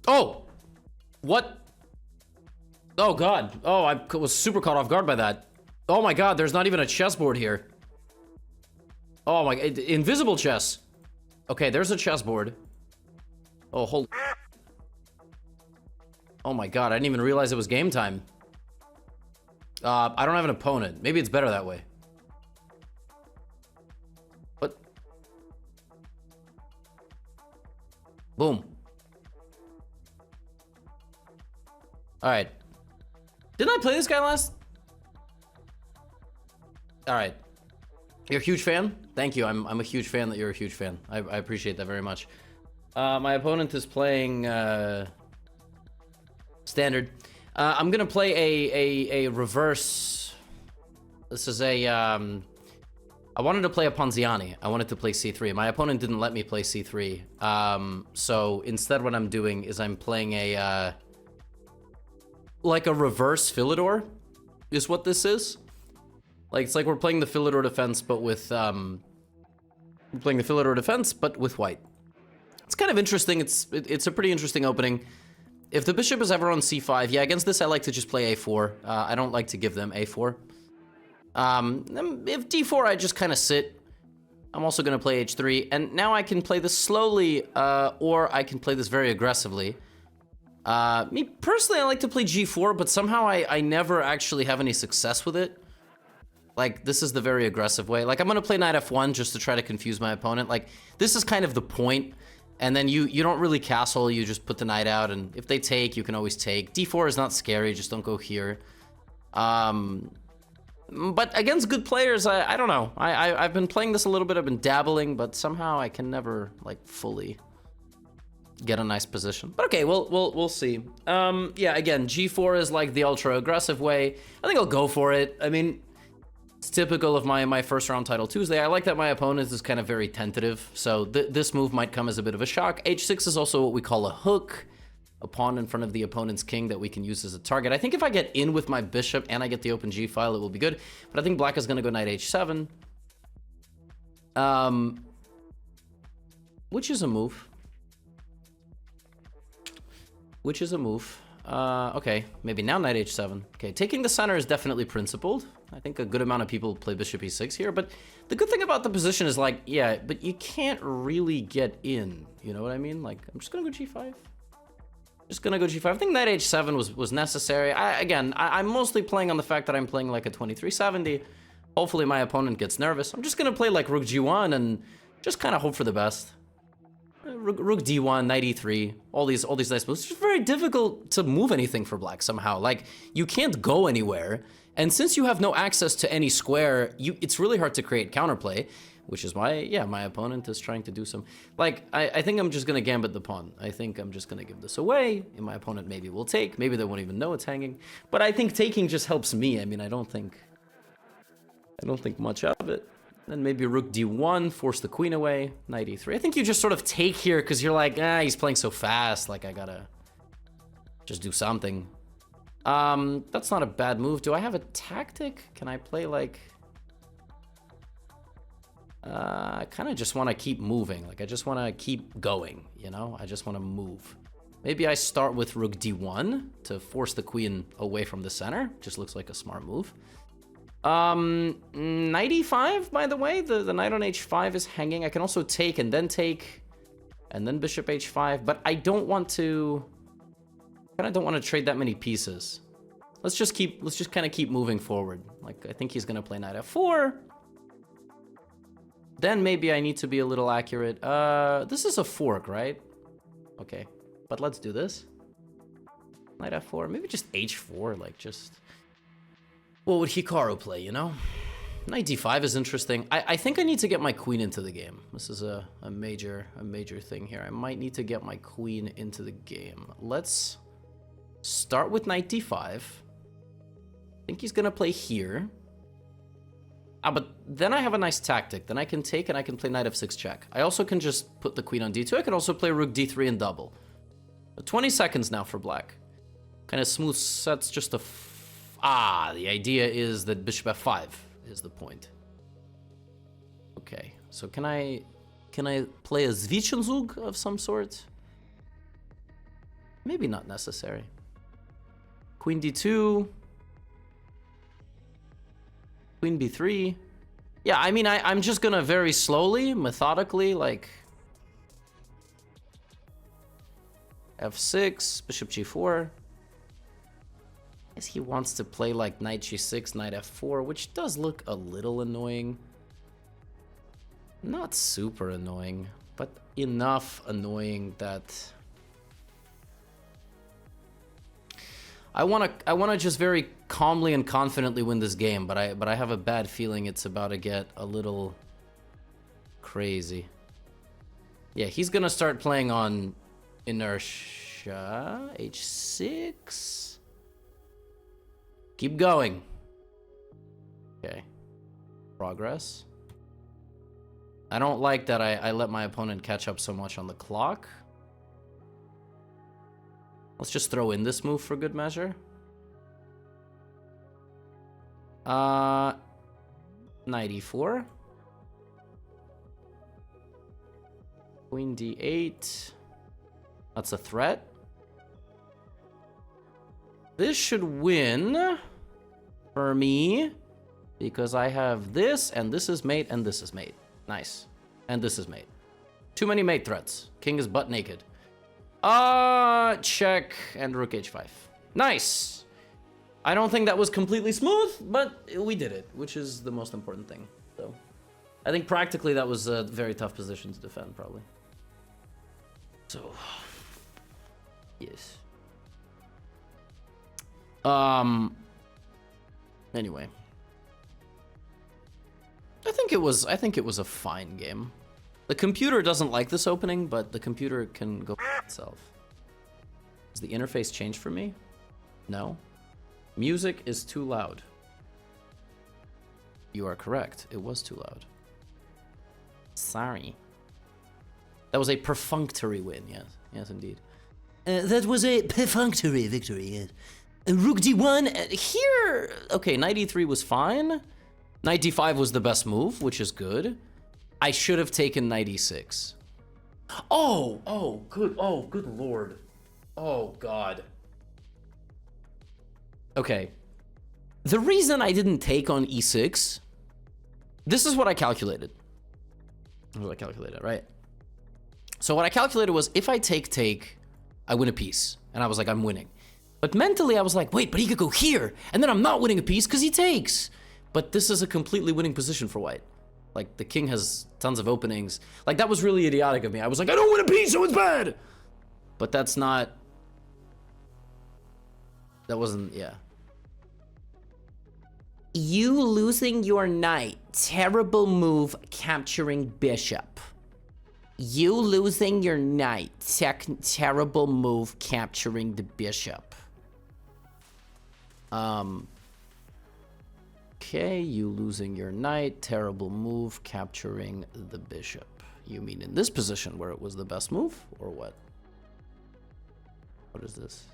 Oh! What? Oh, God. Oh, I was super caught off guard by that. Oh, my God. There's not even a chessboard here. Oh, my... Invisible chess. Okay, there's a chessboard. Oh, holy... Oh, my God. I didn't even realize it was game time. I don't have an opponent. Maybe it's better that way. What? Boom. Alright. Didn't I play this guy last? Alright. You're a huge fan? Thank you. I'm a huge fan that you're a huge fan. I appreciate that very much. My opponent is playing standard. I'm gonna play a reverse. This is a I wanted to play a Ponziani. I wanted to play c3. My opponent didn't let me play c3. So instead what I'm doing is I'm playing a like a reverse Philidor is what this is. Like, it's like we're playing the Philidor defense, but with we're playing the Philidor defense, but with white. It's kind of interesting. It's a pretty interesting opening. If the bishop is ever on c5, yeah, against this I like to just play a4. I don't like to give them a4. If d4, I just kind of sit. I'm also going to play h3, and now I can play this slowly, or I can play this very aggressively. Me personally, I like to play g4, but somehow I never actually have any success with it. Like, this is the very aggressive way. Like, I'm going to play knight f1 just to try to confuse my opponent. Like, this is kind of the point. And then you don't really castle, you just put the knight out, and if they take, you can always take. d4 is not scary, just don't go here. But against good players, I don't know. I've been playing this a little bit, I've been dabbling, but somehow I can never, like, fully get a nice position. But okay, we'll see. Yeah, again, g4 is like the ultra aggressive way. I think I'll go for it. I mean, it's typical of my first round title Tuesday. I like that my opponent is kind of very tentative, so this move might come as a bit of a shock. h6 is also what we call a hook, a pawn in front of the opponent's king that we can use as a target. I think if I get in with my bishop and I get the open g file, it will be good. But I think black is going to go knight h7, which is a move. Which is a move. Okay, maybe now knight h7. Okay, taking the center is definitely principled. I think a good amount of people play bishop e6 here, but the good thing about the position is, like, yeah, but you can't really get in, you know what I mean? Like, I'm just gonna go g5. Just gonna go g5. I think knight h7 was necessary. I'm mostly playing on the fact that I'm playing like a 2370. Hopefully my opponent gets nervous. I'm just gonna play like rook g1 and just kind of hope for the best. Rook d1, knight e3, all these nice moves. It's just very difficult to move anything for black somehow. Like, you can't go anywhere, and since you have no access to any square, it's really hard to create counterplay, which is why, yeah, my opponent is trying to do some... Like, I think I'm just gonna gambit the pawn. I think I'm just gonna give this away, and my opponent maybe will take. Maybe they won't even know it's hanging. But I think taking just helps me. I mean, I don't think much of it. Then maybe rook d1, force the queen away, knight e3. I think you just sort of take here because you're like, he's playing so fast, like, I gotta just do something. That's not a bad move. Do I have a tactic? Can I play, like... I kind of just want to keep moving. Like, I just want to keep going, you know? I just want to move. Maybe I start with rook d1 to force the queen away from the center. Just looks like a smart move. Knight e5, by the way, the knight on h5 is hanging. I can also take, and then bishop h5, but I don't want to, kind of don't want to trade that many pieces. Let's just kind of keep moving forward. Like, I think he's gonna play knight f4. Then maybe I need to be a little accurate. This is a fork, right? Okay, but let's do this. Knight f4, maybe just h4, like, just... What would Hikaru play, you know? Knight d5 is interesting. I think I need to get my queen into the game. This is a major thing here. I might need to get my queen into the game. Let's start with knight d5. I think he's gonna play here. But then I have a nice tactic. Then I can take and I can play knight f6 check. I also can just put the queen on d2. I can also play rook d3 and double. 20 seconds now for black. Kind of smooth sets just a... the idea is that bishop f5 is the point. Okay, so can I play a Zwischenzug of some sort? Maybe not necessary. Queen d2. Queen b3. Yeah, I mean, I'm just gonna very slowly, methodically, like... f6, bishop g4. Guess he wants to play like knight g6, knight f4, which does look a little annoying. Not super annoying, but enough annoying that... I wanna just very calmly and confidently win this game, but I have a bad feeling it's about to get a little crazy. Yeah, he's gonna start playing on inertia. h6. Keep going. Okay. Progress. I don't like that I let my opponent catch up so much on the clock. Let's just throw in this move for good measure. Knight e4. Queen d8. That's a threat. This should win for me because I have this, and this is mate, and this is mate. Nice. And this is mate. Too many mate threats. King is butt naked. Check and rook h5. Nice. I don't think that was completely smooth, but we did it, which is the most important thing. So I think practically that was a very tough position to defend, probably. So, yes. Anyway. I think it was a fine game. The computer doesn't like this opening, but the computer can go itself. Does the interface change for me? No. Music is too loud. You are correct. It was too loud. Sorry. That was a perfunctory win, yes. Yes, indeed. That was a perfunctory victory, yes. Rook d1, here... Okay, knight e3 was fine. Knight d5 was the best move, which is good. I should have taken knight e6. Oh, good lord. Oh, God. Okay. The reason I didn't take on e6... This is what I calculated. This is what I calculated, right? So what I calculated was, if I take, I win a piece. And I was like, I'm winning. But mentally, I was like, wait, but he could go here. And then I'm not winning a piece because he takes. But this is a completely winning position for white. Like, the king has tons of openings. Like, that was really idiotic of me. I was like, I don't win a piece, so it's bad! But that's not... That wasn't... Yeah. You losing your knight. Terrible move capturing bishop. You losing your knight. Terrible move capturing the bishop. Okay, you losing your knight. Terrible move capturing the bishop. You mean in this position where it was the best move? Or what? What is this?